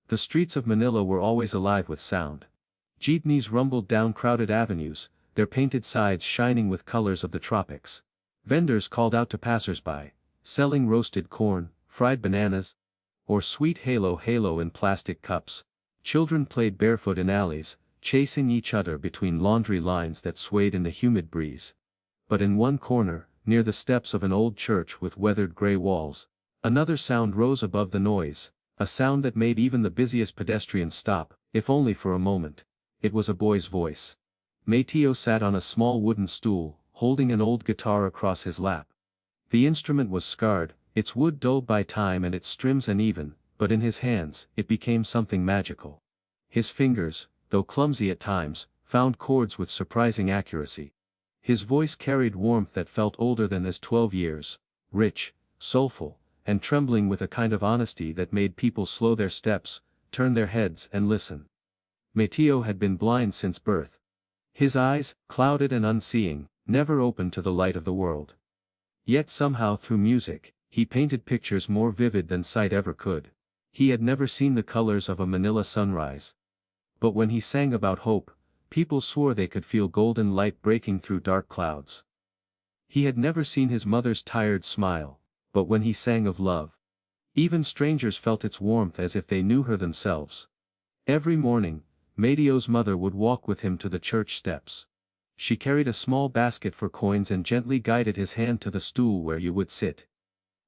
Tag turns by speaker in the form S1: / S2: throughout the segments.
S1: The streets of Manila were always alive with sound. Jeepneys rumbled down crowded avenues, their painted sides shining with colors of the tropics. Vendors called out to passers-by, selling roasted corn, fried bananas, or sweet halo in plastic cups. Children played barefoot in alleys, chasing each other between laundry lines that swayed in the humid breeze. But in one corner, near the steps of an old church with weathered gray walls, another sound rose above the noise, a sound that made even the busiest pedestrian stop, if only for a moment. It was a boy's voice. Mateo sat on a small wooden stool, holding an old guitar across his lap. The instrument was scarred, its wood dulled by time and its strings uneven, but in his hands, it became something magical. His fingers, though clumsy at times, found chords with surprising accuracy. His voice carried warmth that felt older than his 12 years, rich, soulful, and trembling with a kind of honesty that made people slow their steps, turn their heads and listen. Mateo had been blind since birth. His eyes, clouded and unseeing, never opened to the light of the world. Yet somehow through music, he painted pictures more vivid than sight ever could. He had never seen the colors of a Manila sunrise. But when he sang about hope, people swore they could feel golden light breaking through dark clouds. He had never seen his mother's tired smile, but when he sang of love, even strangers felt its warmth as if they knew her themselves. Every morning, Mateo's mother would walk with him to the church steps. She carried a small basket for coins and gently guided his hand to the stool where you would sit.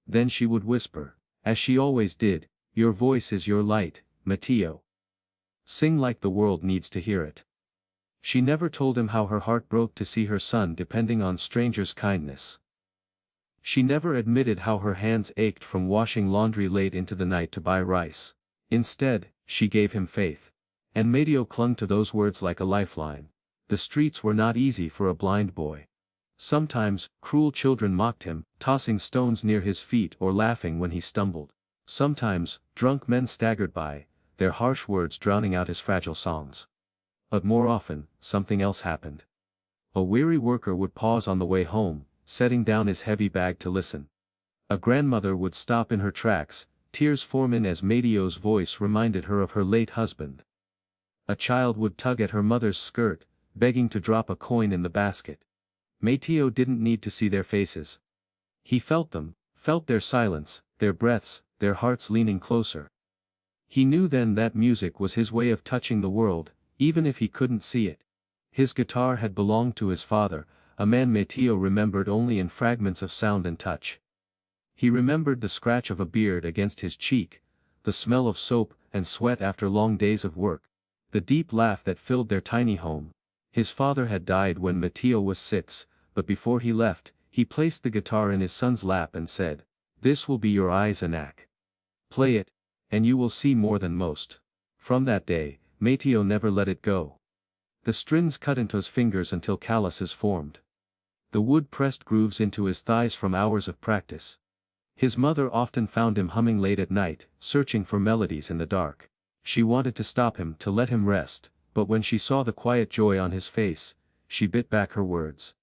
S1: Then she would whisper, as she always did, "Your voice is your light, Mateo. Sing like the world needs to hear it." She never told him how her heart broke to see her son depending on strangers' kindness. She never admitted how her hands ached from washing laundry late into the night to buy rice. Instead, she gave him faith. And Mateo clung to those words like a lifeline. The streets were not easy for a blind boy. Sometimes, cruel children mocked him, tossing stones near his feet or laughing when he stumbled. Sometimes, drunk men staggered by, their harsh words drowning out his fragile songs. But more often, something else happened. A weary worker would pause on the way home, setting down his heavy bag to listen. A grandmother would stop in her tracks, tears forming as Mateo's voice reminded her of her late husband. A child would tug at her mother's skirt, begging to drop a coin in the basket. Mateo didn't need to see their faces. He felt them, felt their silence, their breaths, their hearts leaning closer. He knew then that music was his way of touching the world, even if he couldn't see it. His guitar had belonged to his father, a man Mateo remembered only in fragments of sound and touch. He remembered the scratch of a beard against his cheek, the smell of soap and sweat after long days of work, the deep laugh that filled their tiny home. His father had died when Mateo was 6, but before he left, he placed the guitar in his son's lap and said, "This will be your eyes anak. Play it, and you will see more than most." From that day, Mateo never let it go. The strings cut into his fingers until calluses formed. The wood pressed grooves into his thighs from hours of practice. His mother often found him humming late at night, searching for melodies in the dark. She wanted to stop him to let him rest, but when she saw the quiet joy on his face, she bit back her words.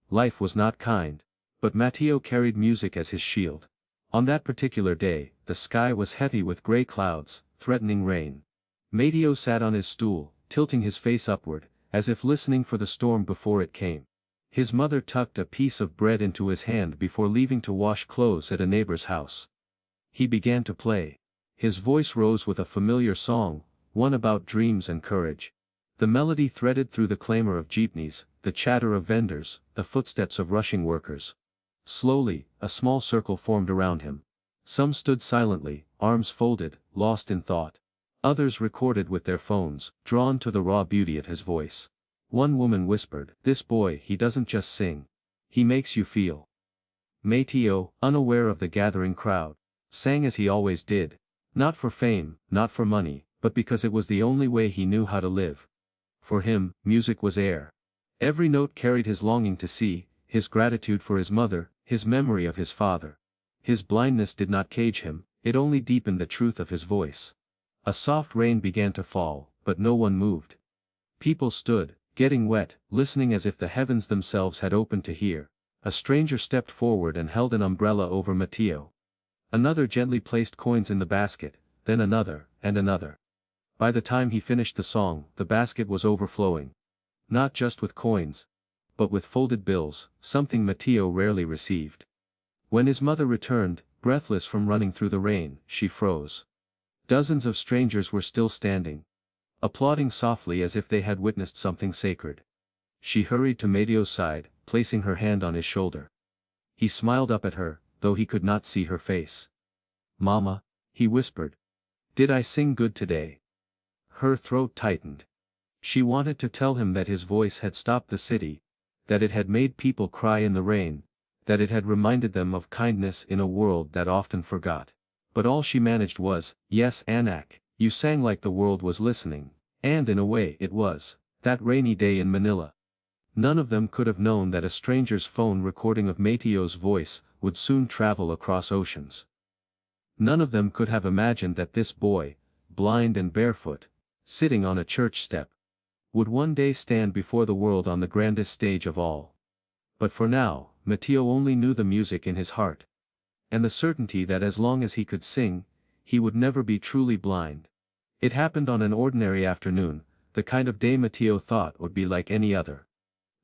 S1: Life was not kind, but Mateo carried music as his shield. On that particular day, the sky was heavy with gray clouds, threatening rain. Mateo sat on his stool, tilting his face upward, as if listening for the storm before it came. His mother tucked a piece of bread into his hand before leaving to wash clothes at a neighbor's house. He began to play. His voice rose with a familiar song, one about dreams and courage. The melody threaded through the clamor of jeepneys, the chatter of vendors, the footsteps of rushing workers. Slowly, a small circle formed around him. Some stood silently, arms folded, lost in thought. Others recorded with their phones, drawn to the raw beauty of his voice. One woman whispered, "This boy, he doesn't just sing. He makes you feel." Mateo, unaware of the gathering crowd, sang as he always did. Not for fame, not for money, but because it was the only way he knew how to live. For him, music was air. Every note carried his longing to see, his gratitude for his mother, his memory of his father. His blindness did not cage him, it only deepened the truth of his voice. A soft rain began to fall, but no one moved. People stood, getting wet, listening as if the heavens themselves had opened to hear. A stranger stepped forward and held an umbrella over Mateo. Another gently placed coins in the basket, then another, and another. By the time he finished the song, the basket was overflowing. Not just with coins, but with folded bills, something Mateo rarely received. When his mother returned, breathless from running through the rain, she froze. Dozens of strangers were still standing, applauding softly as if they had witnessed something sacred. She hurried to Mateo's side, placing her hand on his shoulder. He smiled up at her, though he could not see her face. "Mama," he whispered. "Did I sing good today?" Her throat tightened. She wanted to tell him that his voice had stopped the city, that it had made people cry in the rain, that it had reminded them of kindness in a world that often forgot. But all she managed was, "Yes, Anak, you sang like the world was listening," and in a way it was, that rainy day in Manila. None of them could have known that a stranger's phone recording of Mateo's voice would soon travel across oceans. None of them could have imagined that this boy, blind and barefoot, sitting on a church step, would one day stand before the world on the grandest stage of all. But for now, Mateo only knew the music in his heart, and the certainty that as long as he could sing, he would never be truly blind. It happened on an ordinary afternoon, the kind of day Mateo thought would be like any other.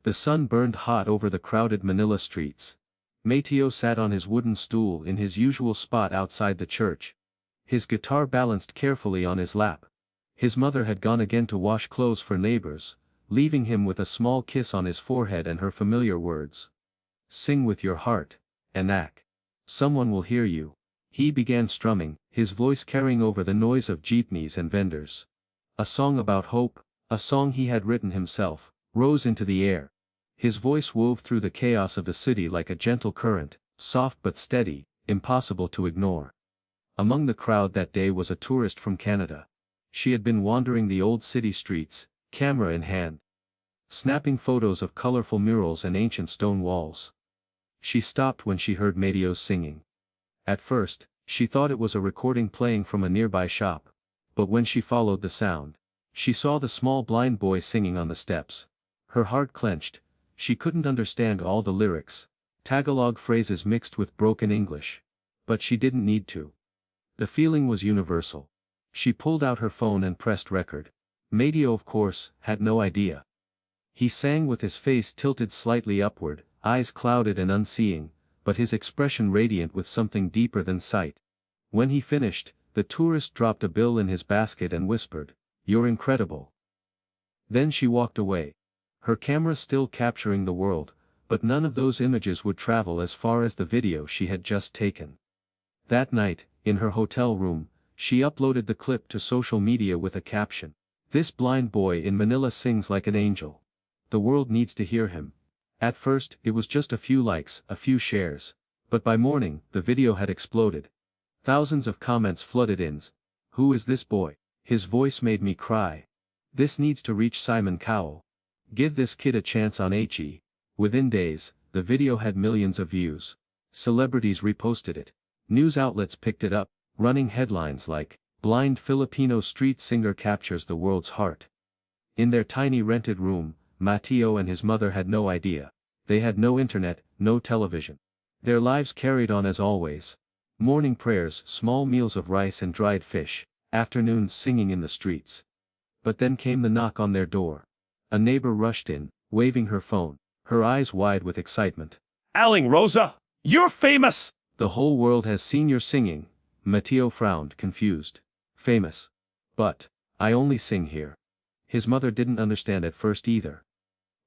S1: The sun burned hot over the crowded Manila streets. Mateo sat on his wooden stool in his usual spot outside the church, his guitar balanced carefully on his lap. His mother had gone again to wash clothes for neighbors, leaving him with a small kiss on his forehead and her familiar words. "Sing with your heart, Anak. Someone will hear you." He began strumming, his voice carrying over the noise of jeepneys and vendors. A song about hope, a song he had written himself, rose into the air. His voice wove through the chaos of the city like a gentle current, soft but steady, impossible to ignore. Among the crowd that day was a tourist from Canada. She had been wandering the old city streets, camera in hand, snapping photos of colorful murals and ancient stone walls. She stopped when she heard Mateo's singing. At first, she thought it was a recording playing from a nearby shop, but when she followed the sound, she saw the small blind boy singing on the steps. Her heart clenched. She couldn't understand all the lyrics, Tagalog phrases mixed with broken English. But she didn't need to. The feeling was universal. She pulled out her phone and pressed record. Mateo, of course, had no idea. He sang with his face tilted slightly upward, eyes clouded and unseeing, but his expression radiant with something deeper than sight. When he finished, the tourist dropped a bill in his basket and whispered, "You're incredible." Then she walked away. Her camera still capturing the world, but none of those images would travel as far as the video she had just taken. That night, in her hotel room, she uploaded the clip to social media with a caption. "This blind boy in Manila sings like an angel. The world needs to hear him." At first, it was just a few likes, a few shares. But by morning, the video had exploded. Thousands of comments flooded in. "Who is this boy? His voice made me cry. This needs to reach Simon Cowell. Give this kid a chance on HE." Within days, the video had millions of views. Celebrities reposted it. News outlets picked it up, running headlines like, "Blind Filipino street singer captures the world's heart." In their tiny rented room, Mateo and his mother had no idea. They had no internet, no television. Their lives carried on as always. Morning prayers, small meals of rice and dried fish, afternoons singing in the streets. But then came the knock on their door. A neighbor rushed in, waving her phone, her eyes wide with excitement.
S2: "Aling Rosa, you're famous!"
S1: "The whole world has seen your singing." Mateo frowned, confused. "Famous? But I only sing here." His mother didn't understand at first either.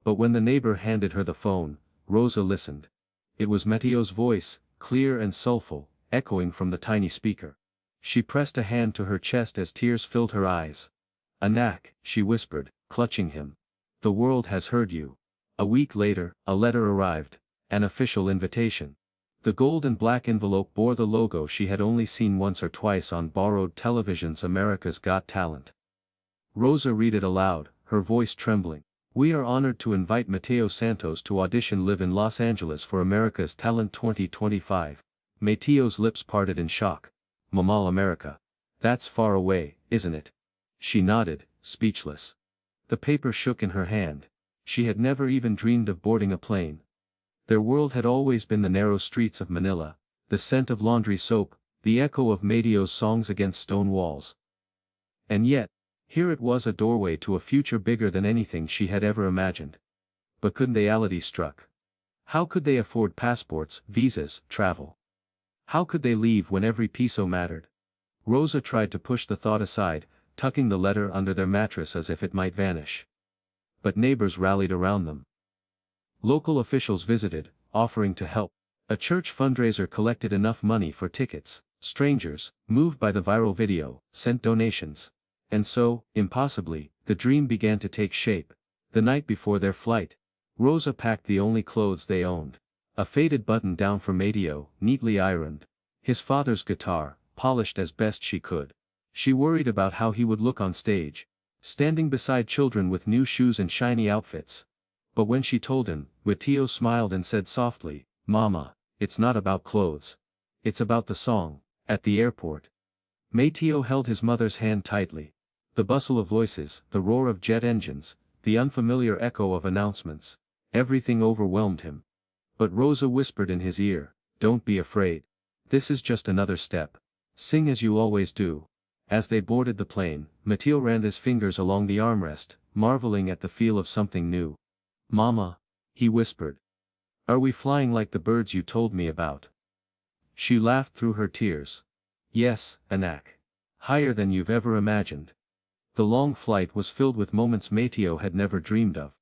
S1: But when the neighbor handed her the phone, Rosa listened. It was Mateo's voice, clear and soulful, echoing from the tiny speaker. She pressed a hand to her chest as tears filled her eyes. "Anak," she whispered, clutching him. "The world has heard you." A week later, a letter arrived, an official invitation. The gold and black envelope bore the logo she had only seen once or twice on borrowed television's America's Got Talent. Rosa read it aloud, her voice trembling. "We are honored to invite Mateo Santos to audition live in Los Angeles for America's Talent 2025. Mateo's lips parted in shock. "Mamal America. That's far away, isn't it?" She nodded, speechless. The paper shook in her hand. She had never even dreamed of boarding a plane. Their world had always been the narrow streets of Manila, the scent of laundry soap, the echo of Mateo's songs against stone walls. And yet, here it was, a doorway to a future bigger than anything she had ever imagined. But couldn't reality struck? How could they afford passports, visas, travel? How could they leave when every peso mattered? Rosa tried to push the thought aside, tucking the letter under their mattress as if it might vanish. But neighbors rallied around them. Local officials visited, offering to help. A church fundraiser collected enough money for tickets. Strangers, moved by the viral video, sent donations. And so, impossibly, the dream began to take shape. The night before their flight, Rosa packed the only clothes they owned. A faded button-down for Mateo, neatly ironed. His father's guitar, polished as best she could. She worried about how he would look on stage, standing beside children with new shoes and shiny outfits. But when she told him, Mateo smiled and said softly, "Mama, it's not about clothes. It's about the song." At the airport, Mateo held his mother's hand tightly. The bustle of voices, the roar of jet engines, the unfamiliar echo of announcements, everything overwhelmed him. But Rosa whispered in his ear, "Don't be afraid. This is just another step. Sing as you always do." As they boarded the plane, Mateo ran his fingers along the armrest, marveling at the feel of something new. "Mama," he whispered. "Are we flying like the birds you told me about?" She laughed through her tears. "Yes, Anak. Higher than you've ever imagined." The long flight was filled with moments Mateo had never dreamed of.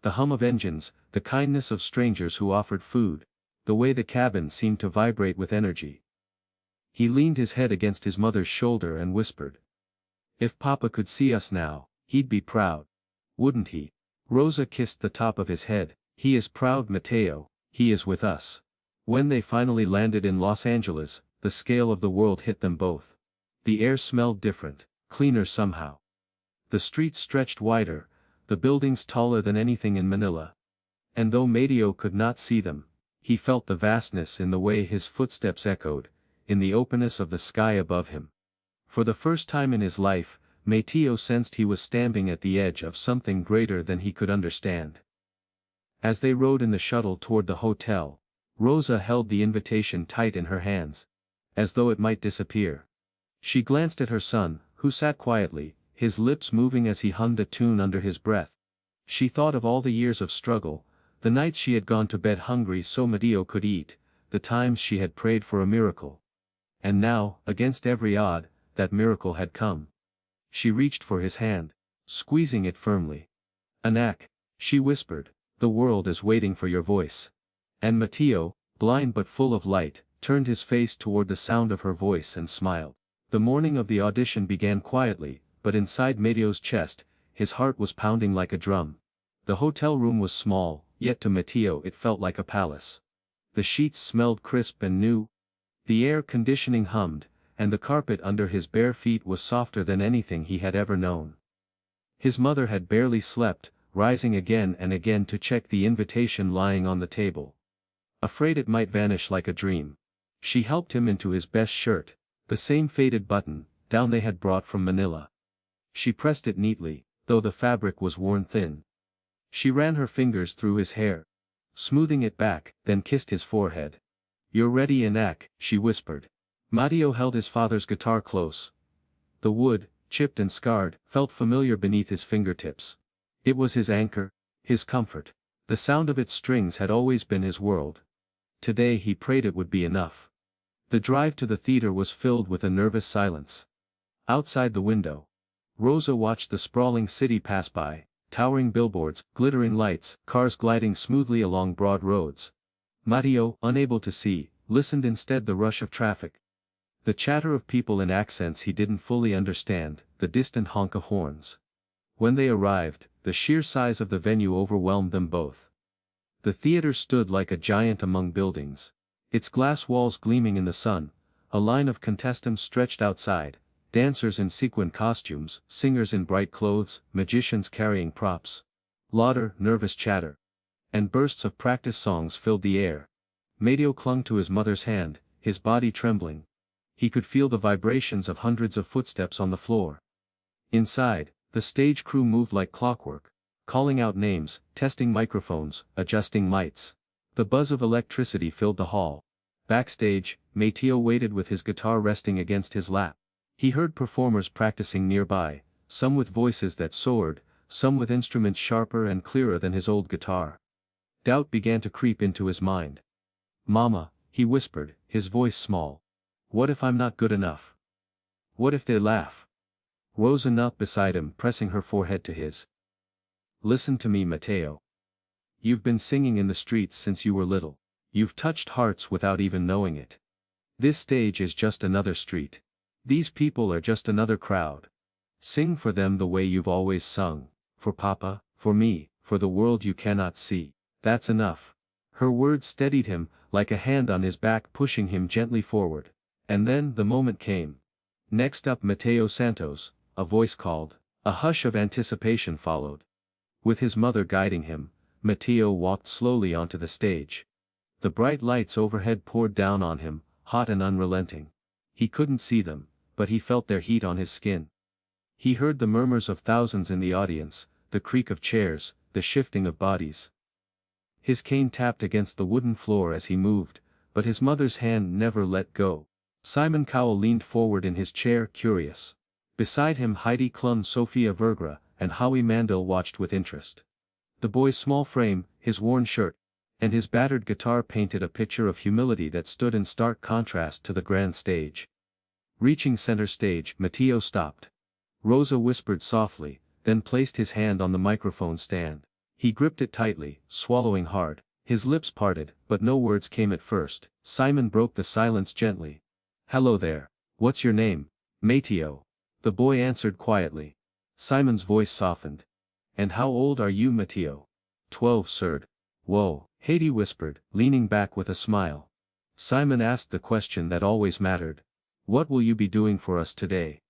S1: The hum of engines, the kindness of strangers who offered food, the way the cabin seemed to vibrate with energy. He leaned his head against his mother's shoulder and whispered, "If Papa could see us now, he'd be proud. Wouldn't he?" Rosa kissed the top of his head. "He is proud, Mateo, he is with us." When they finally landed in Los Angeles, the scale of the world hit them both. The air smelled different, cleaner somehow. The streets stretched wider, the buildings taller than anything in Manila. And though Mateo could not see them, he felt the vastness in the way his footsteps echoed, in the openness of the sky above him. For the first time in his life, Mateo sensed he was standing at the edge of something greater than he could understand. As they rode in the shuttle toward the hotel, Rosa held the invitation tight in her hands, as though it might disappear. She glanced at her son, who sat quietly, his lips moving as he hummed a tune under his breath. She thought of all the years of struggle, the nights she had gone to bed hungry so Mateo could eat, the times she had prayed for a miracle. And now, against every odd, that miracle had come. She reached for his hand, squeezing it firmly. "Anak," she whispered, "the world is waiting for your voice." And Mateo, blind but full of light, turned his face toward the sound of her voice and smiled. The morning of the audition began quietly, but inside Mateo's chest, his heart was pounding like a drum. The hotel room was small, yet to Mateo it felt like a palace. The sheets smelled crisp and new. The air conditioning hummed, and the carpet under his bare feet was softer than anything he had ever known. His mother had barely slept, rising again and again to check the invitation lying on the table. Afraid it might vanish like a dream, she helped him into his best shirt, the same faded button-down they had brought from Manila. She pressed it neatly, though the fabric was worn thin. She ran her fingers through his hair, smoothing it back, then kissed his forehead. "You're ready, Anak," she whispered. Mateo held his father's guitar close. The wood, chipped and scarred, felt familiar beneath his fingertips. It was his anchor, his comfort. The sound of its strings had always been his world. Today he prayed it would be enough. The drive to the theater was filled with a nervous silence. Outside the window, Rosa watched the sprawling city pass by, towering billboards, glittering lights, cars gliding smoothly along broad roads. Mateo, unable to see, listened instead the rush of traffic. The chatter of people in accents he didn't fully understand, the distant honk of horns. When they arrived, the sheer size of the venue overwhelmed them both. The theater stood like a giant among buildings, its glass walls gleaming in the sun. A line of contestants stretched outside, dancers in sequin costumes, singers in bright clothes, magicians carrying props. Laughter, nervous chatter, and bursts of practice songs filled the air. Mateo clung to his mother's hand, his body trembling. He could feel the vibrations of hundreds of footsteps on the floor. Inside, the stage crew moved like clockwork, calling out names, testing microphones, adjusting lights. The buzz of electricity filled the hall. Backstage, Mateo waited with his guitar resting against his lap. He heard performers practicing nearby, some with voices that soared, some with instruments sharper and clearer than his old guitar. Doubt began to creep into his mind. "Mama," he whispered, his voice small. "What if I'm not good enough? What if they laugh?" Rosa knelt beside him, pressing her forehead to his. "Listen to me, Matteo. You've been singing in the streets since you were little. You've touched hearts without even knowing it. This stage is just another street. These people are just another crowd. Sing for them the way you've always sung, for Papa, for me, for the world you cannot see. That's enough." Her words steadied him, like a hand on his back pushing him gently forward. And then the moment came. "Next up, Matteo Santos," a voice called. A hush of anticipation followed. With his mother guiding him, Matteo walked slowly onto the stage. The bright lights overhead poured down on him, hot and unrelenting. He couldn't see them, but he felt their heat on his skin. He heard the murmurs of thousands in the audience, the creak of chairs, the shifting of bodies. His cane tapped against the wooden floor as he moved, but his mother's hand never let go. Simon Cowell leaned forward in his chair, curious. Beside him Heidi Klum, Sofia Vergara, and Howie Mandel watched with interest. The boy's small frame, his worn shirt, and his battered guitar painted a picture of humility that stood in stark contrast to the grand stage. Reaching center stage, Matteo stopped. Rosa whispered softly, then placed his hand on the microphone stand. He gripped it tightly, swallowing hard. His lips parted, but no words came at first. Simon broke the silence gently. "Hello there. What's your name?" "Matteo." The boy answered quietly. Simon's voice softened. "And how old are you, Matteo?" 12, sir." "Whoa," Haiti whispered, leaning back with a smile. Simon asked the question that always mattered. "What will you be doing for us today?"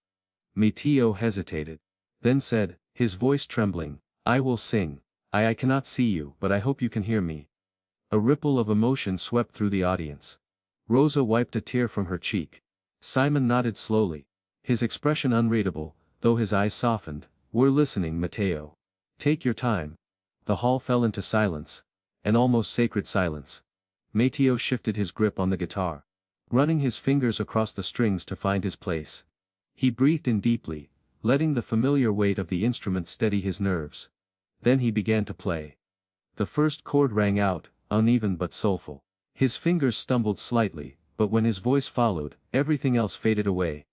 S1: Matteo hesitated. Then said, his voice trembling, "I will sing. I cannot see you, but I hope you can hear me." A ripple of emotion swept through the audience. Rosa wiped a tear from her cheek. Simon nodded slowly. His expression unreadable, though his eyes softened. "We're listening, Matteo. Take your time." The hall fell into silence. An almost sacred silence. Matteo shifted his grip on the guitar, running his fingers across the strings to find his place. He breathed in deeply, letting the familiar weight of the instrument steady his nerves. Then he began to play. The first chord rang out, uneven but soulful. His fingers stumbled slightly, but when his voice followed, everything else faded away.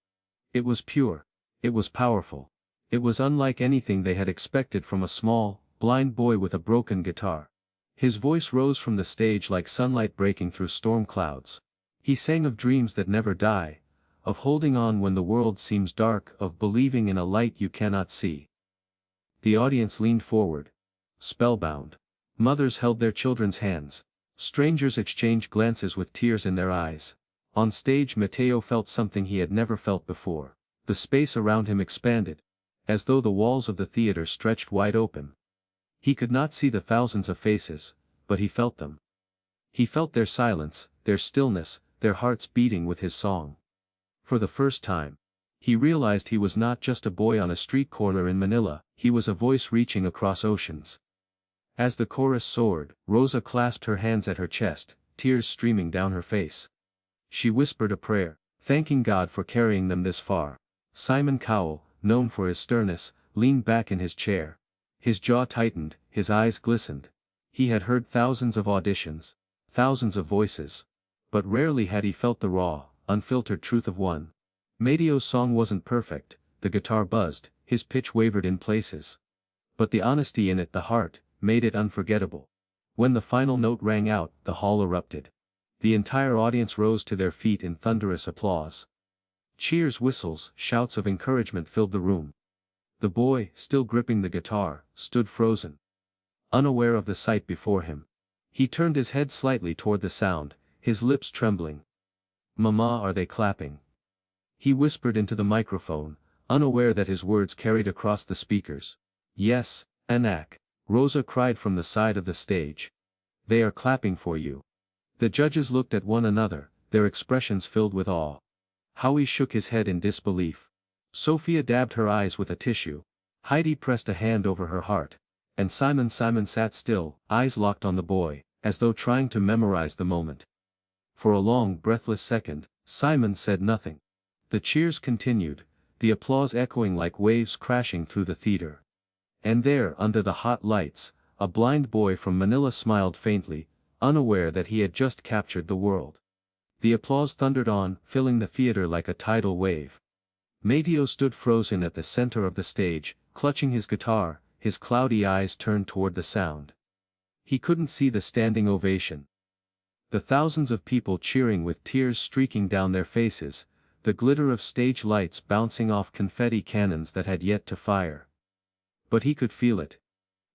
S1: It was pure. It was powerful. It was unlike anything they had expected from a small, blind boy with a broken guitar. His voice rose from the stage like sunlight breaking through storm clouds. He sang of dreams that never die, of holding on when the world seems dark, of believing in a light you cannot see. The audience leaned forward, spellbound. Mothers held their children's hands. Strangers exchanged glances with tears in their eyes. On stage Matteo felt something he had never felt before. The space around him expanded, as though the walls of the theater stretched wide open. He could not see the thousands of faces, but he felt them. He felt their silence, their stillness, their hearts beating with his song. For the first time, he realized he was not just a boy on a street corner in Manila, he was a voice reaching across oceans. As the chorus soared, Rosa clasped her hands at her chest, tears streaming down her face. She whispered a prayer, thanking God for carrying them this far. Simon Cowell, known for his sternness, leaned back in his chair. His jaw tightened, his eyes glistened. He had heard thousands of auditions, thousands of voices. But rarely had he felt the raw, unfiltered truth of one. Matteo's song wasn't perfect, the guitar buzzed, his pitch wavered in places. But the honesty in it, the heart, made it unforgettable. When the final note rang out, the hall erupted. The entire audience rose to their feet in thunderous applause. Cheers, whistles, shouts of encouragement filled the room. The boy, still gripping the guitar, stood frozen, unaware of the sight before him. He turned his head slightly toward the sound, his lips trembling. "Mama, are they clapping?" He whispered into the microphone, unaware that his words carried across the speakers. "Yes, Anak," Rosa cried from the side of the stage. "They are clapping for you." The judges looked at one another, their expressions filled with awe. Howie shook his head in disbelief. Sophia dabbed her eyes with a tissue. Heidi pressed a hand over her heart. And Simon sat still, eyes locked on the boy, as though trying to memorize the moment. For a long breathless second, Simon said nothing. The cheers continued, the applause echoing like waves crashing through the theater. And there, under the hot lights, a blind boy from Manila smiled faintly, unaware that he had just captured the world. The applause thundered on, filling the theater like a tidal wave. Mateo stood frozen at the center of the stage, clutching his guitar, his cloudy eyes turned toward the sound. He couldn't see the standing ovation. The thousands of people cheering with tears streaking down their faces, the glitter of stage lights bouncing off confetti cannons that had yet to fire. But he could feel it.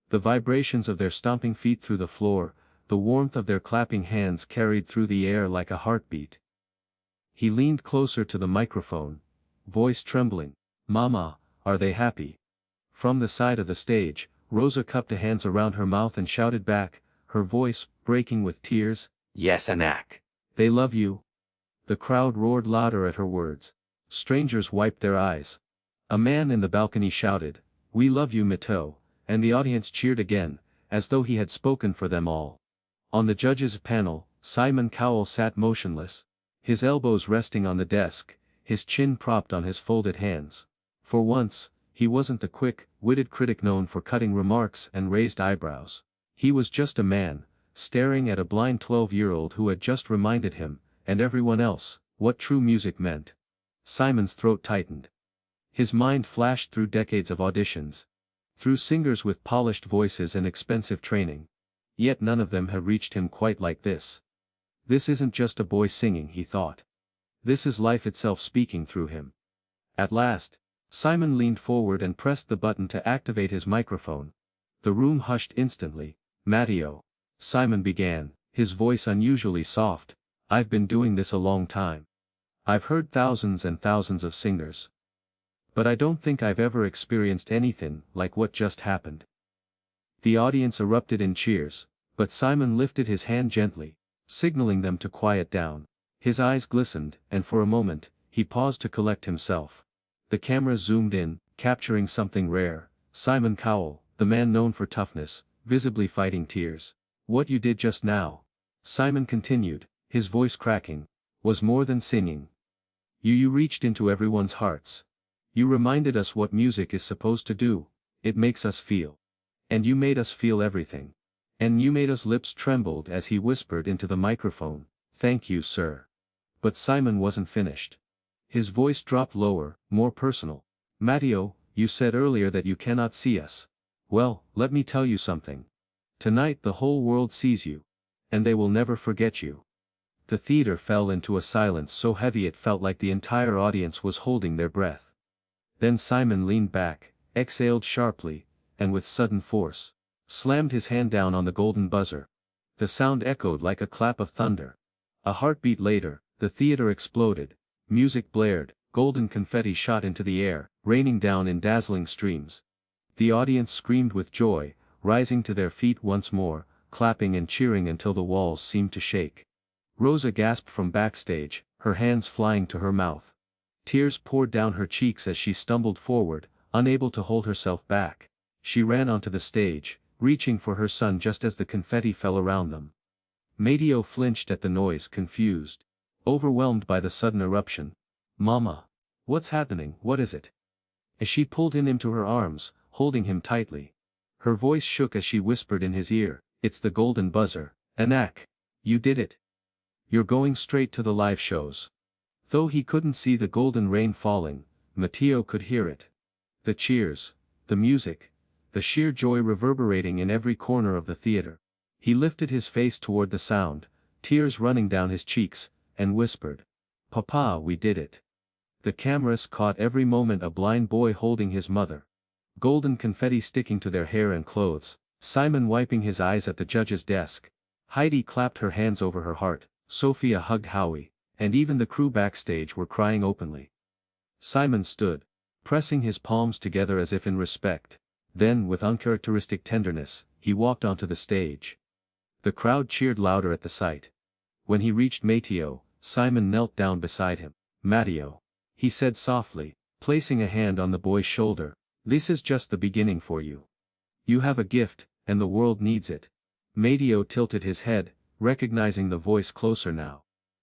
S1: The vibrations of their stomping feet through the floor, the warmth of their clapping hands carried through the air like a heartbeat. He leaned closer to the microphone, voice trembling. "Mama, are they happy?" From the side of the stage, Rosa cupped her hands around her mouth and shouted back, her voice breaking with tears.
S2: "Yes, anak.
S1: "They love you." The crowd roared louder at her words. Strangers wiped their eyes. A man in the balcony shouted, "We love you, Mateo," and the audience cheered again, as though he had spoken for them all. On the judges' panel, Simon Cowell sat motionless, his elbows resting on the desk, his chin propped on his folded hands. For once, he wasn't the quick-witted critic known for cutting remarks and raised eyebrows. He was just a man, staring at a blind 12-year-old who had just reminded him, and everyone else, what true music meant. Simon's throat tightened. His mind flashed through decades of auditions. Through singers with polished voices and expensive training. Yet none of them had reached him quite like this. This isn't just a boy singing, he thought. This is life itself speaking through him. At last, Simon leaned forward and pressed the button to activate his microphone. The room hushed instantly. "Mateo," Simon began, his voice unusually soft, "I've been doing this a long time. I've heard thousands and thousands of singers. But I don't think I've ever experienced anything like what just happened." The audience erupted in cheers, but Simon lifted his hand gently, signaling them to quiet down. His eyes glistened, and for a moment, he paused to collect himself. The camera zoomed in, capturing something rare. Simon Cowell, the man known for toughness, visibly fighting tears. "What you did just now," Simon continued, his voice cracking, "was more than singing. You reached into everyone's hearts. You reminded us what music is supposed to do. It makes us feel. And you made us feel everything. And you made us." Lips trembled as he whispered into the microphone, "Thank you, sir." But Simon wasn't finished. His voice dropped lower, more personal. "Mateo, you said earlier that you cannot see us. Well, let me tell you something. Tonight the whole world sees you. And they will never forget you." The theater fell into a silence so heavy it felt like the entire audience was holding their breath. Then Simon leaned back, exhaled sharply, and with sudden force, slammed his hand down on the golden buzzer. The sound echoed like a clap of thunder. A heartbeat later, the theater exploded, music blared, golden confetti shot into the air, raining down in dazzling streams. The audience screamed with joy, rising to their feet once more, clapping and cheering until the walls seemed to shake. Rosa gasped from backstage, her hands flying to her mouth. Tears poured down her cheeks as she stumbled forward, unable to hold herself back. She ran onto the stage, reaching for her son just as the confetti fell around them. Mateo flinched at the noise, confused, overwhelmed by the sudden eruption. "Mama. What's happening? What is it?" As she pulled him into her arms, holding him tightly. Her voice shook as she whispered in his ear, "It's the golden buzzer, Anak. You did it. You're going straight to the live shows." Though he couldn't see the golden rain falling, Mateo could hear it. The cheers, the music, the sheer joy reverberating in every corner of the theater. He lifted his face toward the sound, tears running down his cheeks, and whispered, "Papa, we did it." The cameras caught every moment a blind boy holding his mother. Golden confetti sticking to their hair and clothes, Simon wiping his eyes at the judge's desk. Heidi clapped her hands over her heart, Sophia hugged Howie, and even the crew backstage were crying openly. Simon stood, pressing his palms together as if in respect. Then, with uncharacteristic tenderness, he walked onto the stage. The crowd cheered louder at the sight. When he reached Mateo, Simon knelt down beside him. "Mateo," he said softly, placing a hand on the boy's shoulder, "this is just the beginning for you. You have a gift, and the world needs it." Mateo tilted his head, recognizing the voice closer now.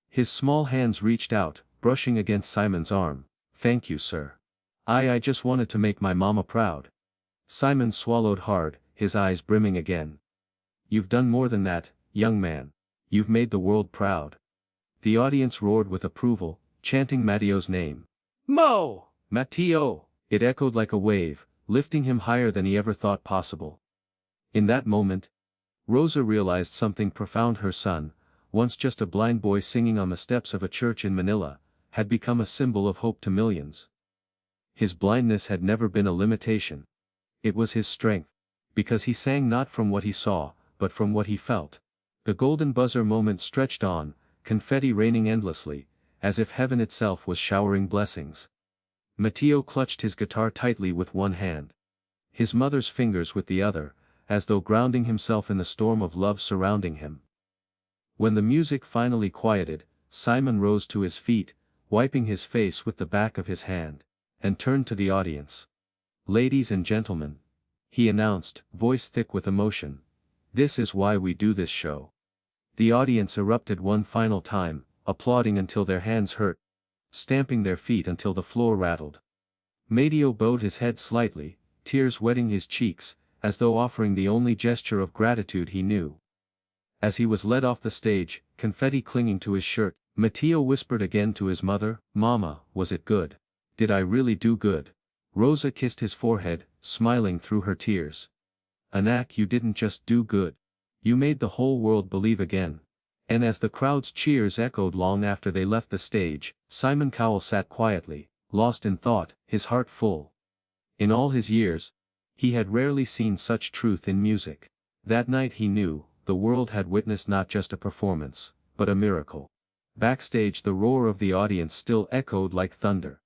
S1: His small hands reached out, brushing against Simon's arm. "Thank you, sir. I just wanted to make my mama proud." Simon swallowed hard, his eyes brimming again. "You've done more than that, young man. You've made the world proud." The audience roared with approval, chanting Matteo's name.
S2: Mo!
S1: "Matteo!" It echoed like a wave, lifting him higher than he ever thought possible. In that moment, Rosa realized something profound. Her son, once just a blind boy singing on the steps of a church in Manila, had become a symbol of hope to millions. His blindness had never been a limitation. It was his strength, because he sang not from what he saw, but from what he felt. The golden buzzer moment stretched on, confetti raining endlessly, as if heaven itself was showering blessings. Matteo clutched his guitar tightly with one hand. His mother's fingers with the other, as though grounding himself in the storm of love surrounding him. When the music finally quieted, Simon rose to his feet, wiping his face with the back of his hand, and turned to the audience. "Ladies and gentlemen," he announced, voice thick with emotion, "this is why we do this show." The audience erupted one final time, applauding until their hands hurt, stamping their feet until the floor rattled. Matteo bowed his head slightly, tears wetting his cheeks, as though offering the only gesture of gratitude he knew. As he was led off the stage, confetti clinging to his shirt, Matteo whispered again to his mother, "Mama, was it good? Did I really do good?" Rosa kissed his forehead, smiling through her tears. "Anak, you didn't just do good. You made the whole world believe again." And as the crowd's cheers echoed long after they left the stage, Simon Cowell sat quietly, lost in thought, his heart full. In all his years, he had rarely seen such truth in music. That night he knew, the world had witnessed not just a performance, but a miracle. Backstage the roar of the audience still echoed like thunder.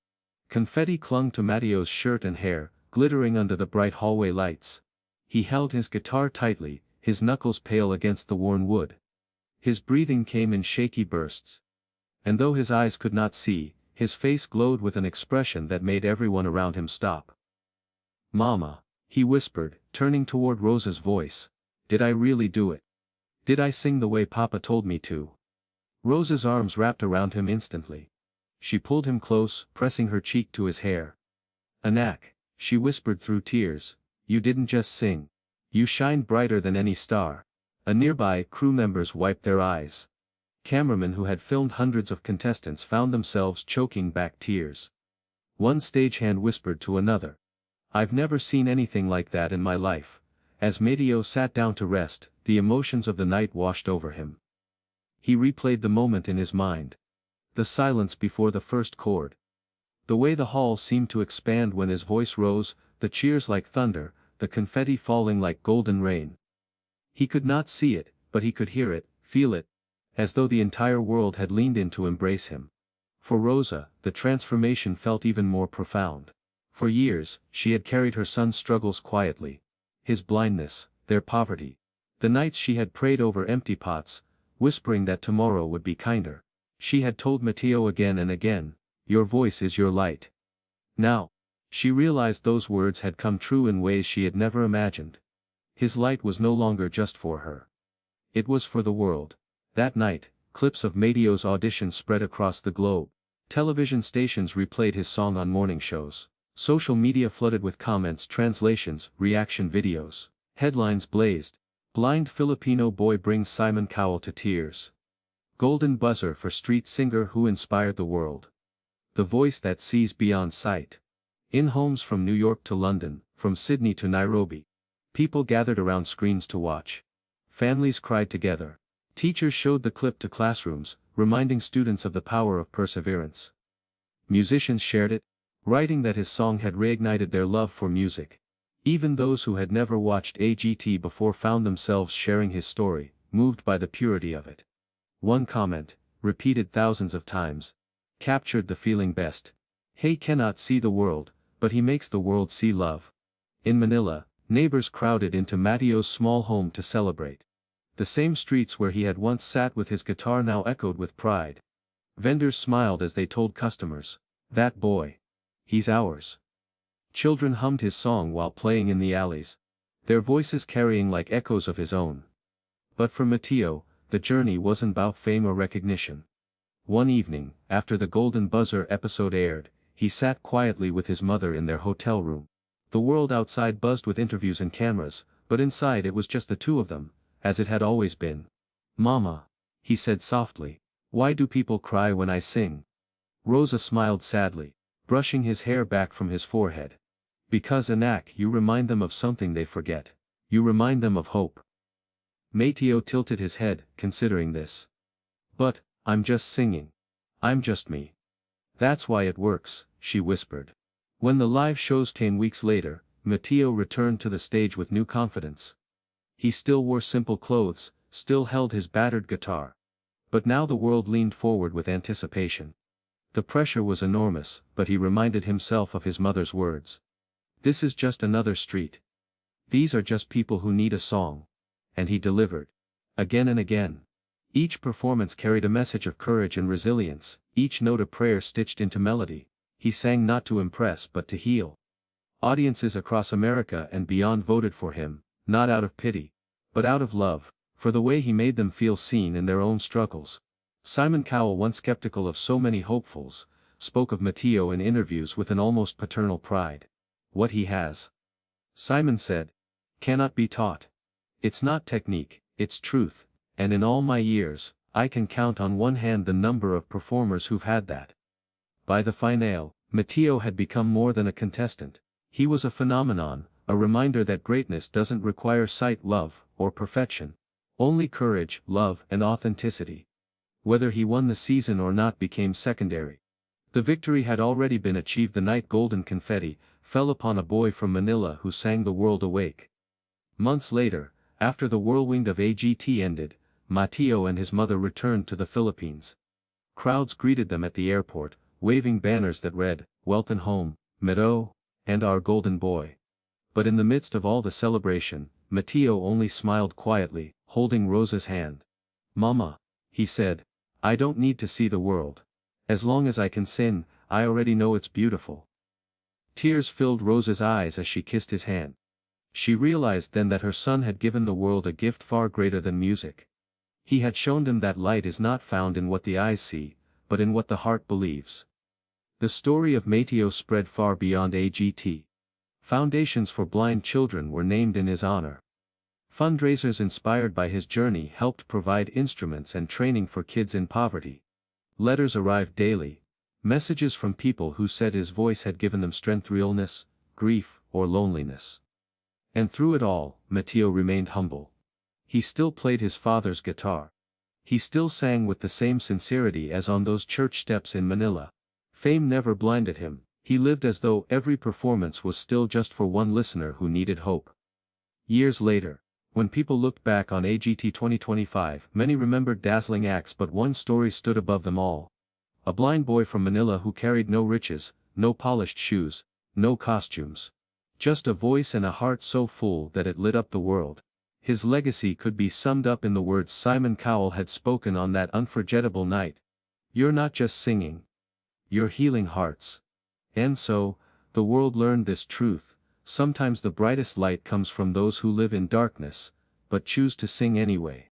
S1: Confetti clung to Matteo's shirt and hair, glittering under the bright hallway lights. He held his guitar tightly, his knuckles pale against the worn wood. His breathing came in shaky bursts. And though his eyes could not see, his face glowed with an expression that made everyone around him stop. "Mama," he whispered, turning toward Rosa's voice, "did I really do it? Did I sing the way Papa told me to?" Rosa's arms wrapped around him instantly. She pulled him close, pressing her cheek to his hair. "Anak," she whispered through tears, "you didn't just sing. You shined brighter than any star." A nearby crew members wiped their eyes. Cameramen who had filmed hundreds of contestants found themselves choking back tears. One stagehand whispered to another, "I've never seen anything like that in my life." As Matteo sat down to rest, the emotions of the night washed over him. He replayed the moment in his mind. The silence before the first chord. The way the hall seemed to expand when his voice rose, the cheers like thunder, the confetti falling like golden rain. He could not see it, but he could hear it, feel it, as though the entire world had leaned in to embrace him. For Rosa, the transformation felt even more profound. For years, she had carried her son's struggles quietly. His blindness, their poverty. The nights she had prayed over empty pots, whispering that tomorrow would be kinder. She had told Matteo again and again, "Your voice is your light." Now, she realized those words had come true in ways she had never imagined. His light was no longer just for her. It was for the world. That night, clips of Matteo's audition spread across the globe. Television stations replayed his song on morning shows. Social media flooded with comments, translations, reaction videos. Headlines blazed. "Blind Filipino boy brings Simon Cowell to tears." "Golden buzzer for street singer who inspired the world." "The voice that sees beyond sight." In homes from New York to London, from Sydney to Nairobi. People gathered around screens to watch. Families cried together. Teachers showed the clip to classrooms, reminding students of the power of perseverance. Musicians shared it, writing that his song had reignited their love for music. Even those who had never watched AGT before found themselves sharing his story, moved by the purity of it. One comment, repeated thousands of times, captured the feeling best. "He cannot see the world, but he makes the world see love." In Manila, neighbors crowded into Matteo's small home to celebrate. The same streets where he had once sat with his guitar now echoed with pride. Vendors smiled as they told customers, "That boy. He's ours." Children hummed his song while playing in the alleys, their voices carrying like echoes of his own. But for Matteo, the journey wasn't about fame or recognition. One evening, after the Golden Buzzer episode aired, he sat quietly with his mother in their hotel room. The world outside buzzed with interviews and cameras, but inside it was just the two of them, as it had always been. "Mama," he said softly, "why do people cry when I sing?" Rosa smiled sadly, brushing his hair back from his forehead. "Because Anak, you remind them of something they forget. You remind them of hope." Mateo tilted his head, considering this. "But, I'm just singing. I'm just me." "That's why it works," she whispered. When the live shows came weeks later, Mateo returned to the stage with new confidence. He still wore simple clothes, still held his battered guitar. But now the world leaned forward with anticipation. The pressure was enormous, but he reminded himself of his mother's words. "This is just another street. These are just people who need a song." And he delivered. Again and again. Each performance carried a message of courage and resilience, each note a prayer stitched into melody. He sang not to impress but to heal. Audiences across America and beyond voted for him, not out of pity, but out of love, for the way he made them feel seen in their own struggles. Simon Cowell, once skeptical of so many hopefuls, spoke of Mateo in interviews with an almost paternal pride. "What he has," Simon said, "cannot be taught. It's not technique, it's truth, and in all my years, I can count on one hand the number of performers who've had that." By the finale, Mateo had become more than a contestant. He was a phenomenon, a reminder that greatness doesn't require sight, love, or perfection. Only courage, love, and authenticity. Whether he won the season or not became secondary. The victory had already been achieved the night golden confetti fell upon a boy from Manila who sang the world awake. Months later, after the whirlwind of AGT ended, Mateo and his mother returned to the Philippines. Crowds greeted them at the airport, waving banners that read, "Welcome home, Mateo," and "Our Golden Boy." But in the midst of all the celebration, Mateo only smiled quietly, holding Rosa's hand. "Mama," he said, "I don't need to see the world. As long as I can sing, I already know it's beautiful." Tears filled Rosa's eyes as she kissed his hand. She realized then that her son had given the world a gift far greater than music. He had shown them that light is not found in what the eyes see, but in what the heart believes. The story of Mateo spread far beyond AGT. Foundations for blind children were named in his honor. Fundraisers inspired by his journey helped provide instruments and training for kids in poverty. Letters arrived daily, messages from people who said his voice had given them strength through illness, grief, or loneliness. And through it all, Mateo remained humble. He still played his father's guitar. He still sang with the same sincerity as on those church steps in Manila. Fame never blinded him, he lived as though every performance was still just for one listener who needed hope. Years later, when people looked back on AGT 2025, many remembered dazzling acts, but one story stood above them all. A blind boy from Manila who carried no riches, no polished shoes, no costumes. Just a voice and a heart so full that it lit up the world. His legacy could be summed up in the words Simon Cowell had spoken on that unforgettable night. "You're not just singing. You're healing hearts." And so, the world learned this truth: sometimes the brightest light comes from those who live in darkness, but choose to sing anyway.